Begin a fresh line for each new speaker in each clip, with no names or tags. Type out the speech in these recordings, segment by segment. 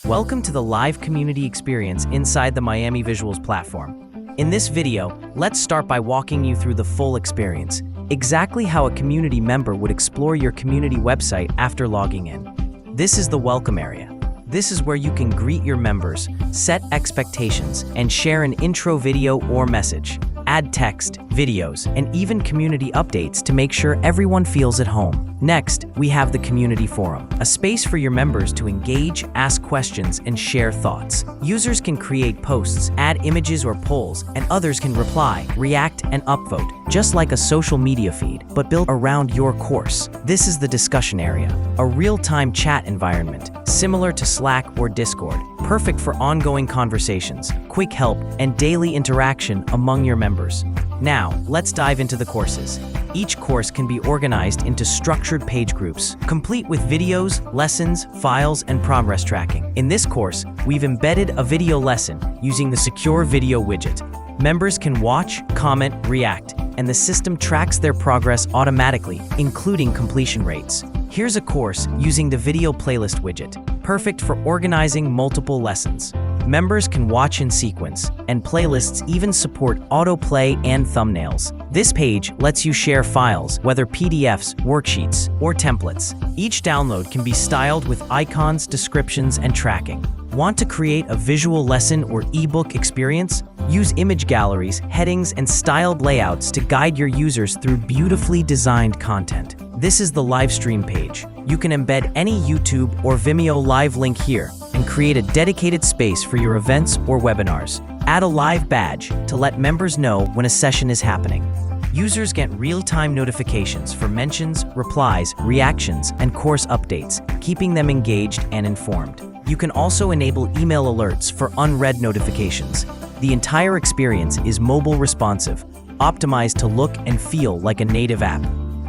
Welcome to the live community experience inside the Miami Visuals platform. In this video, let's start by walking you through the full experience, exactly how a community member would explore your community website after logging in. This is the welcome area. This is where you can greet your members, set expectations, and share an intro video or message. Add text, videos, and even community updates to make sure everyone feels at home. Next, we have the Community Forum, a space for your members to engage, ask questions, and share thoughts. Users can create posts, add images or polls, and others can reply, react, and upvote, just like a social media feed, but built around your course. This is the discussion area, a real-time chat environment, similar to Slack or Discord, perfect for ongoing conversations, quick help, and daily interaction among your members. Now, let's dive into the courses. Each course can be organized into structured page groups, complete with videos, lessons, files, and progress tracking. In this course, we've embedded a video lesson using the secure video widget. Members can watch, comment, react, and the system tracks their progress automatically, including completion rates. Here's a course using the video playlist widget, perfect for organizing multiple lessons. Members can watch in sequence, and playlists even support autoplay and thumbnails. This page lets you share files, whether PDFs, worksheets, or templates. Each download can be styled with icons, descriptions, and tracking. Want to create a visual lesson or ebook experience? Use image galleries, headings, and styled layouts to guide your users through beautifully designed content. This is the Livestream page. You can embed any YouTube or Vimeo live link here and create a dedicated space for your events or webinars. Add a live badge to let members know when a session is happening. Users get real-time notifications for mentions, replies, reactions, and course updates, keeping them engaged and informed. You can also enable email alerts for unread notifications. The entire experience is mobile responsive, optimized to look and feel like a native app.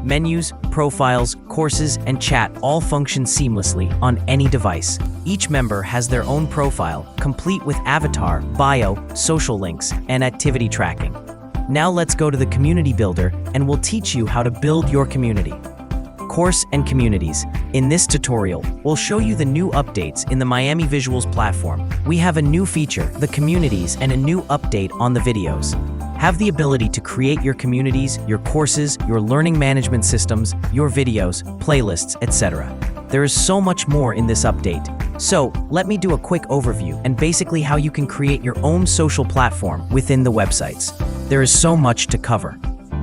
Menus, profiles, courses, and chat all function seamlessly on any device. Each member has their own profile, complete with avatar, bio, social links, and activity tracking. Now let's go to the Community Builder, and we'll teach you how to build your community. Course and communities. In this tutorial, we'll show you the new updates in the Miami Visuals platform. We have a new feature, the communities, and a new update on the videos. Have the ability to create your communities, your courses, your learning management systems, your videos, playlists, etc. There is so much more in this update. So, let me do a quick overview and basically how you can create your own social platform within the websites. There is so much to cover.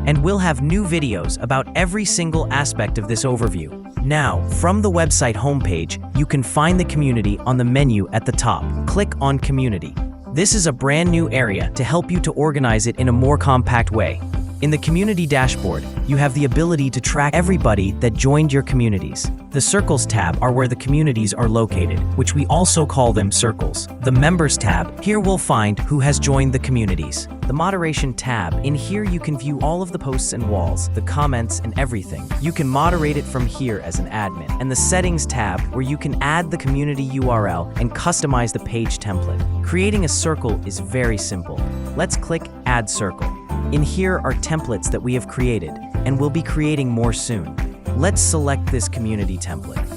And we'll have new videos about every single aspect of this overview. Now, from the website homepage, you can find the community on the menu at the top. Click on Community. This is a brand new area to help you to organize it in a more compact way. In the community dashboard, you have the ability to track everybody that joined your communities. The Circles tab are where the communities are located, which we also call them circles. The Members tab, here we'll find who has joined the communities. The Moderation tab, in here you can view all of the posts and walls, the comments and everything. You can moderate it from here as an admin. And the Settings tab, where you can add the community URL and customize the page template. Creating a circle is very simple. Let's click Add Circle. In here are templates that we have created, and we'll be creating more soon. Let's select this community template.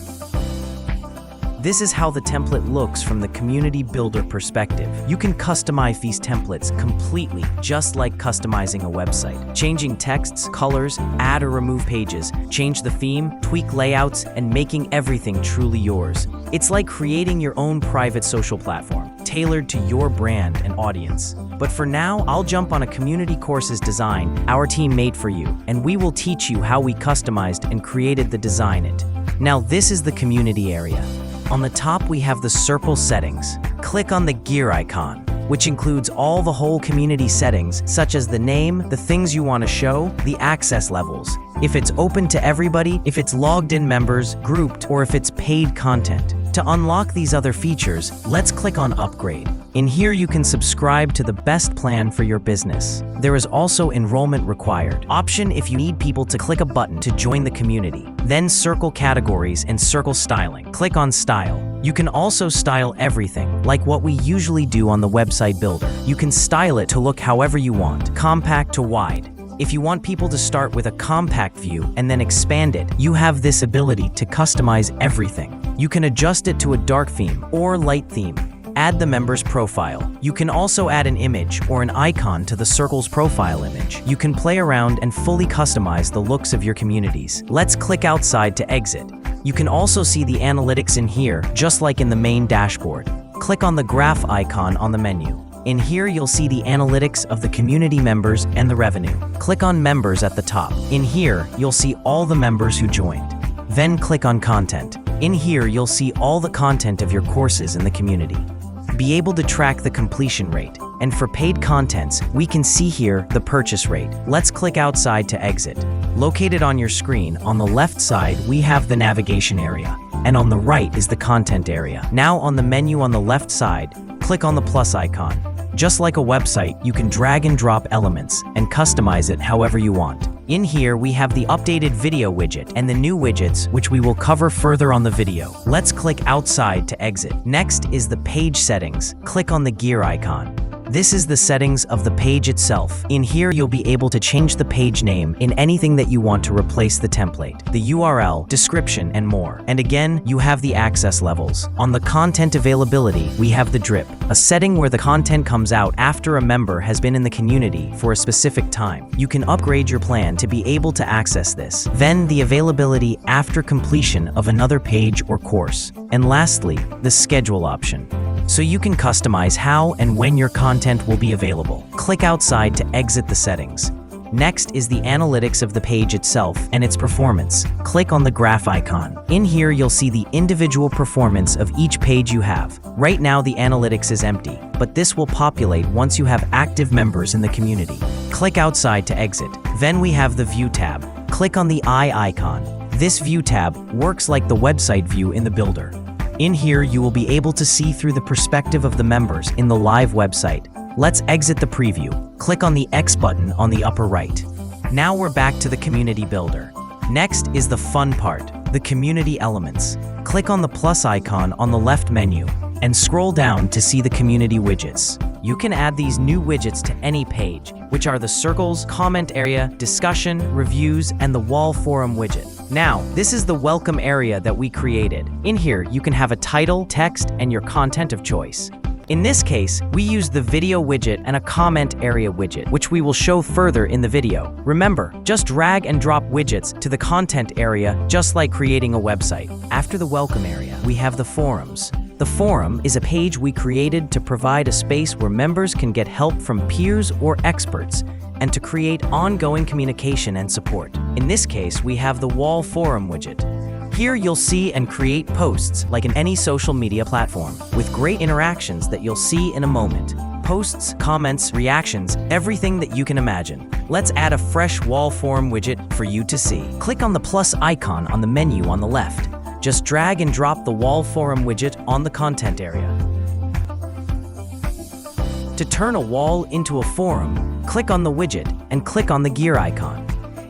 This is how the template looks from the Community Builder perspective. You can customize these templates completely, just like customizing a website. Changing texts, colors, add or remove pages, change the theme, tweak layouts, and making everything truly yours. It's like creating your own private social platform, tailored to your brand and audience. But for now, I'll jump on a community courses design our team made for you, and we will teach you how we customized and created the design it. Now this is the community area. On the top, we have the circle settings. Click on the gear icon, which includes all the whole community settings, such as the name, the things you want to show, the access levels, if it's open to everybody, if it's logged in members, grouped, or if it's paid content. To unlock these other features, let's click on Upgrade. In here you can subscribe to the best plan for your business. There is also enrollment required option if you need people to click a button to join the community. Then circle categories and circle styling. Click on Style. You can also style everything, like what we usually do on the website builder. You can style it to look however you want, compact to wide. If you want people to start with a compact view and then expand it, you have this ability to customize everything. You can adjust it to a dark theme or light theme. Add the member's profile. You can also add an image or an icon to the circle's profile image. You can play around and fully customize the looks of your communities. Let's click outside to exit. You can also see the analytics in here, just like in the main dashboard. Click on the graph icon on the menu. In here, you'll see the analytics of the community members and the revenue. Click on Members at the top. In here, you'll see all the members who joined. Then click on Content. In here, you'll see all the content of your courses in the community. Be able to track the completion rate. And for paid contents, we can see here the purchase rate. Let's click outside to exit. Located on your screen, on the left side, we have the navigation area. And on the right is the content area. Now on the menu on the left side, click on the plus icon. Just like a website, you can drag and drop elements and customize it however you want. In here, we have the updated video widget and the new widgets, which we will cover further on the video. Let's click outside to exit. Next is the page settings. Click on the gear icon. This is the settings of the page itself. In here, you'll be able to change the page name in anything that you want to replace the template, the URL, description, and more. And again, you have the access levels. On the content availability, we have the drip, a setting where the content comes out after a member has been in the community for a specific time. You can upgrade your plan to be able to access this. Then the availability after completion of another page or course. And lastly, the schedule option. So you can customize how and when your content will be available. Click outside to exit the settings. Next is the analytics of the page itself and its performance. Click on the graph icon. In here, you'll see the individual performance of each page you have. Right now, the analytics is empty, but this will populate once you have active members in the community. Click outside to exit. Then we have the View tab. Click on the eye icon. This View tab works like the website view in the builder. In here, you will be able to see through the perspective of the members in the live website. Let's exit the preview. Click on the X button on the upper right. Now we're back to the community builder. Next is the fun part, the community elements. Click on the plus icon on the left menu and scroll down to see the community widgets. You can add these new widgets to any page, which are the circles, comment area, discussion, reviews, and the wall forum widget. Now, this is the welcome area that we created. In here, you can have a title, text, and your content of choice. In this case, we use the video widget and a comment area widget, which we will show further in the video. Remember, just drag and drop widgets to the content area, just like creating a website. After the welcome area, we have the forums. The forum is a page we created to provide a space where members can get help from peers or experts and to create ongoing communication and support. In this case, we have the wall forum widget. Here you'll see and create posts like in any social media platform, with great interactions that you'll see in a moment. Posts, comments, reactions, everything that you can imagine. Let's add a fresh wall forum widget for you to see. Click on the plus icon on the menu on the left. Just drag and drop the wall forum widget on the content area. To turn a wall into a forum, click on the widget and click on the gear icon.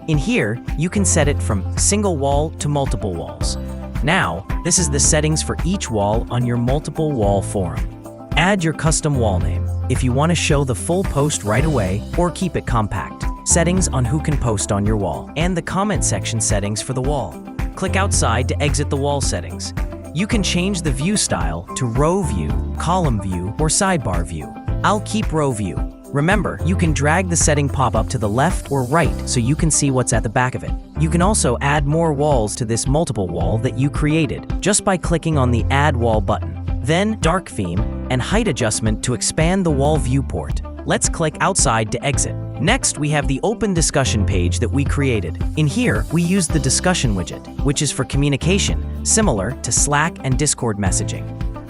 In here, you can set it from single wall to multiple walls. Now, this is the settings for each wall on your multiple wall forum. Add your custom wall name if you want to show the full post right away or keep it compact. Settings on who can post on your wall, and the comment section settings for the wall. Click outside to exit the wall settings. You can change the view style to row view, column view, or sidebar view. I'll keep row view. Remember, you can drag the setting pop-up to the left or right so you can see what's at the back of it. You can also add more walls to this multiple wall that you created just by clicking on the Add Wall button. Then dark theme and height adjustment to expand the wall viewport. Let's click outside to exit. Next, we have the open discussion page that we created. In here, we use the discussion widget, which is for communication, similar to Slack and Discord messaging,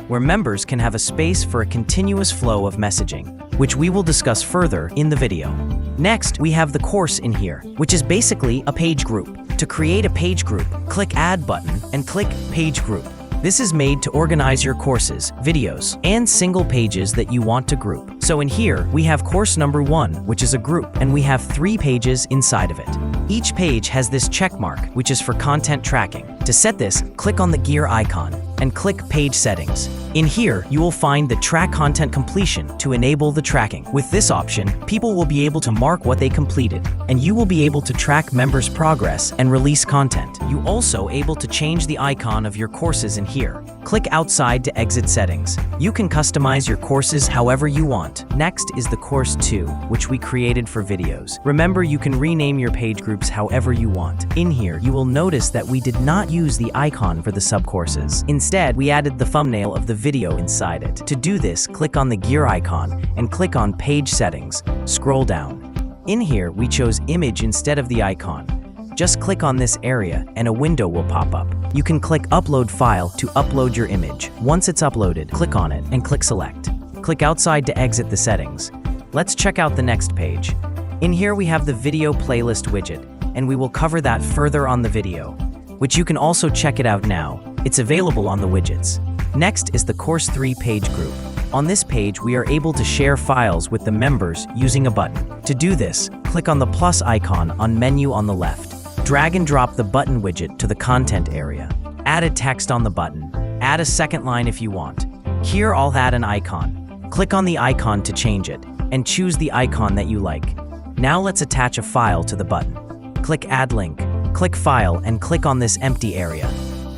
where members can have a space for a continuous flow of messaging, which we will discuss further in the video. Next, we have the course in here, which is basically a page group. To create a page group, click Add button and click Page Group. This is made to organize your courses, videos, and single pages that you want to group. So in here, we have course number 1, which is a group, and we have 3 pages inside of it. Each page has this check mark, which is for content tracking. To set this, click on the gear icon and click Page Settings. In here, you will find the Track Content Completion to enable the tracking. With this option, people will be able to mark what they completed, and you will be able to track members' progress and release content. You also able to change the icon of your courses in here. Click outside to exit settings. You can customize your courses however you want. Next is the Course 2, which we created for videos. Remember, you can rename your page groups however you want. In here, you will notice that we did not use the icon for the subcourses. Instead, we added the thumbnail of the video inside it. To do this, click on the gear icon and click on Page Settings. Scroll down. In here, we chose Image instead of the icon. Just click on this area and a window will pop up. You can click Upload File to upload your image. Once it's uploaded, click on it and click Select. Click outside to exit the settings. Let's check out the next page. In here we have the Video Playlist widget, and we will cover that further on the video, which you can also check it out now. It's available on the widgets. Next is the Course 3 page group. On this page, we are able to share files with the members using a button. To do this, click on the plus icon on menu on the left. Drag and drop the button widget to the content area. Add a text on the button. Add a second line if you want. Here I'll add an icon. Click on the icon to change it, and choose the icon that you like. Now let's attach a file to the button. Click Add Link, click File, and click on this empty area.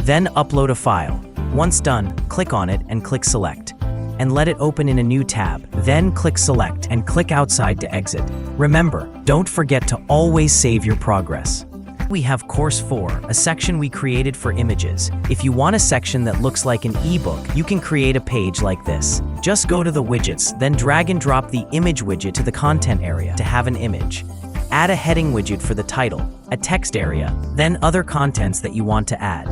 Then upload a file. Once done, click on it and click Select, and let it open in a new tab. Then click Select and click outside to exit. Remember, don't forget to always save your progress. We have Course 4, a section we created for images. If you want a section that looks like an ebook, you can create a page like this. Just go to the widgets, then drag and drop the image widget to the content area to have an image. Add a heading widget for the title, a text area, then other contents that you want to add.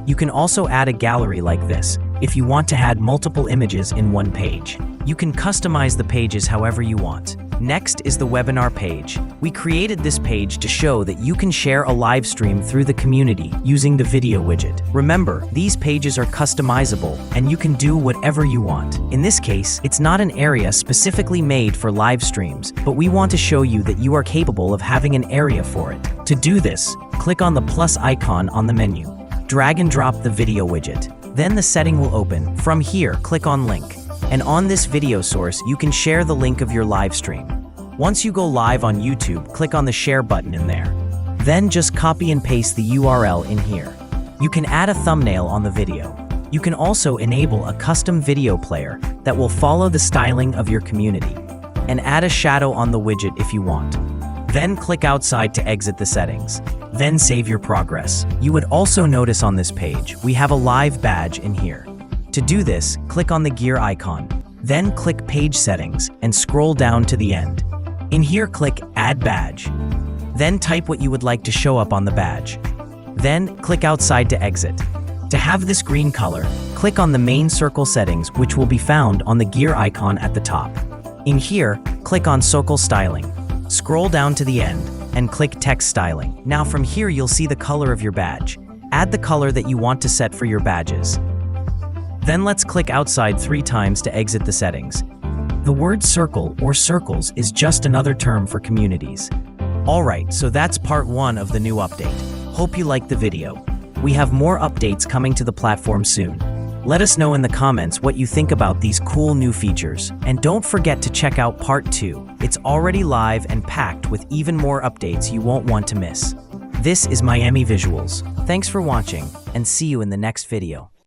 You can also add a gallery like this if you want to add multiple images in one page. You can customize the pages however you want. Next is the webinar page. We created this page to show that you can share a live stream through the community using the video widget. Remember, these pages are customizable and you can do whatever you want. In this case, it's not an area specifically made for live streams, but we want to show you that you are capable of having an area for it. To do this, click on the plus icon on the menu. Drag and drop the video widget. Then the setting will open. From here, click on Link. And on this video source, you can share the link of your live stream. Once you go live on YouTube, click on the share button in there. Then just copy and paste the URL in here. You can add a thumbnail on the video. You can also enable a custom video player that will follow the styling of your community, and add a shadow on the widget if you want. Then click outside to exit the settings. Then save your progress. You would also notice on this page, we have a live badge in here. To do this, click on the gear icon, then click Page Settings and scroll down to the end. In here, click Add Badge. Then type what you would like to show up on the badge. Then click outside to exit. To have this green color, click on the main circle settings, which will be found on the gear icon at the top. In here, click on Circle Styling. Scroll down to the end and click Text Styling. Now from here, you'll see the color of your badge. Add the color that you want to set for your badges. Then let's click outside 3 times to exit the settings. The word circle or circles is just another term for communities. Alright, so that's part 1 of the new update. Hope you liked the video. We have more updates coming to the platform soon. Let us know in the comments what you think about these cool new features. And don't forget to check out part 2. It's already live and packed with even more updates you won't want to miss. This is Miami Visuals. Thanks for watching, and see you in the next video.